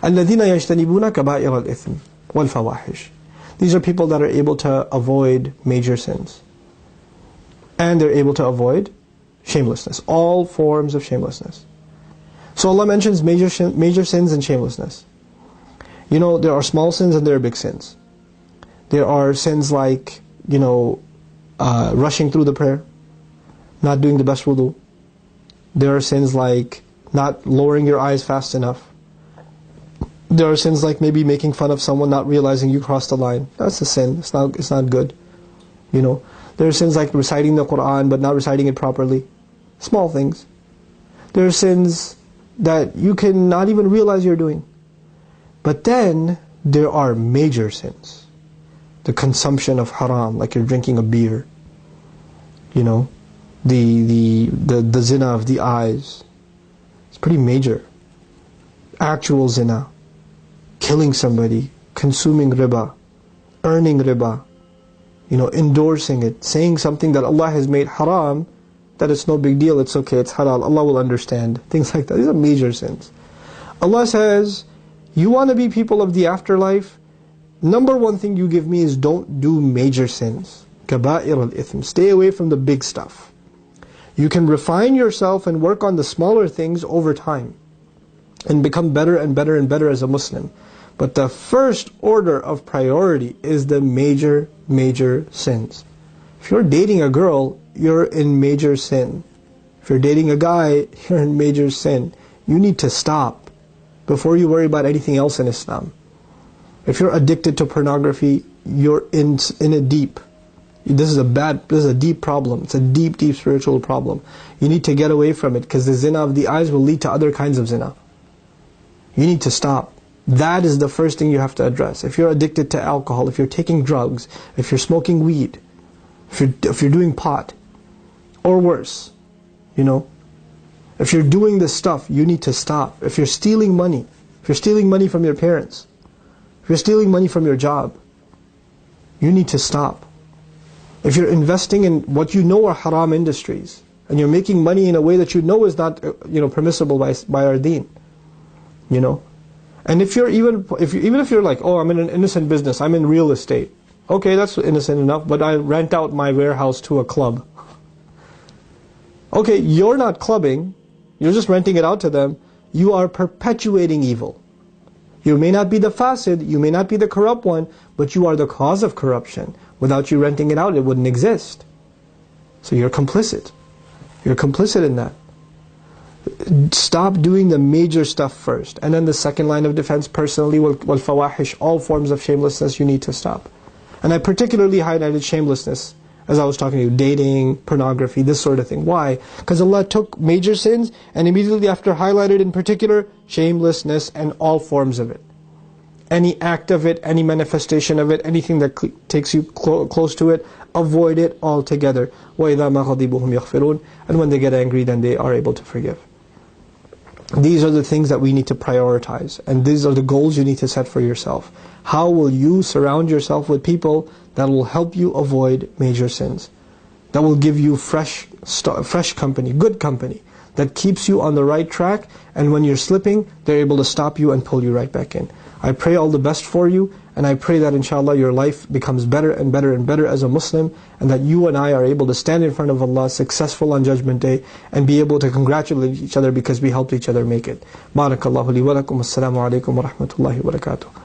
الَّذِينَ يَجْتَنِبُونَ كَبَائِرَ الْإِثْمِ وَالْفَوَاحِشِ. These are people that are able to avoid major sins. And they're able to avoid shamelessness. All forms of shamelessness. So Allah mentions major sins and shamelessness. You know, there are small sins and there are big sins. There are sins like, rushing through the prayer, not doing the best wudu. There are sins like not lowering your eyes fast enough. There are sins like maybe making fun of someone, not realizing you crossed the line. That's a sin. It's not good. There are sins like reciting the Quran but not reciting it properly. Small things. There are sins that you can not even realize you're doing. But then there are major sins. The consumption of haram, like you're drinking a beer. The zina of the eyes. It's pretty major. Actual zina. Killing somebody, consuming riba, earning riba, endorsing it, saying something that Allah has made haram, that it's no big deal, it's okay, it's halal, Allah will understand. Things like that. These are major sins. Allah says, you want to be people of the afterlife? Number one thing you give me is don't do major sins. Kaba'ir al-ithm. Stay away from the big stuff. You can refine yourself and work on the smaller things over time and become better and better and better as a Muslim. But the first order of priority is the major sins. If you're dating a girl, you're in major sin. If you're dating a guy, you're in major sin. You need to stop before you worry about anything else in Islam. If you're addicted to pornography, you're in a deep. This is a deep problem. It's a deep spiritual problem. You need to get away from it because the zina of the eyes will lead to other kinds of zina. You need to stop. That is the first thing you have to address. If you're addicted to alcohol, if you're taking drugs, if you're smoking weed, if you're doing pot, or worse, if you're doing this stuff, you need to stop. If you're stealing money from your parents, if you're stealing money from your job, you need to stop. If you're investing in what you know are haram industries, and you're making money in a way that you know is not permissible by our deen, and if you're like, oh, I'm in an innocent business, I'm in real estate. Okay, that's innocent enough, but I rent out my warehouse to a club. Okay, you're not clubbing, you're just renting it out to them. You are perpetuating evil. You may not be the fasid, you may not be the corrupt one, but you are the cause of corruption. Without you renting it out, it wouldn't exist. So you're complicit. You're complicit in that. Stop doing the major stuff first. And then the second line of defense, personally, wal fawahish, all forms of shamelessness, you need to stop. And I particularly highlighted shamelessness as I was talking to you, dating, pornography, this sort of thing. Why? Because Allah took major sins and immediately after highlighted in particular shamelessness and all forms of it. Any act of it, any manifestation of it, anything that takes you close to it, avoid it altogether. وَإِذَا مَا غَضِبُهُمْ يَغْفِرُونَ. And when they get angry, then they are able to forgive. These are the things that we need to prioritize. And these are the goals you need to set for yourself. How will you surround yourself with people that will help you avoid major sins? That will give you fresh company, good company, that keeps you on the right track, and when you're slipping, they're able to stop you and pull you right back in. I pray all the best for you, and I pray that inshallah your life becomes better and better and better as a Muslim, and that you and I are able to stand in front of Allah successful on Judgment Day, and be able to congratulate each other because we helped each other make it. Barakallahu li wa lakum. Assalamu alaikum wa rahmatullahi wa barakatuh.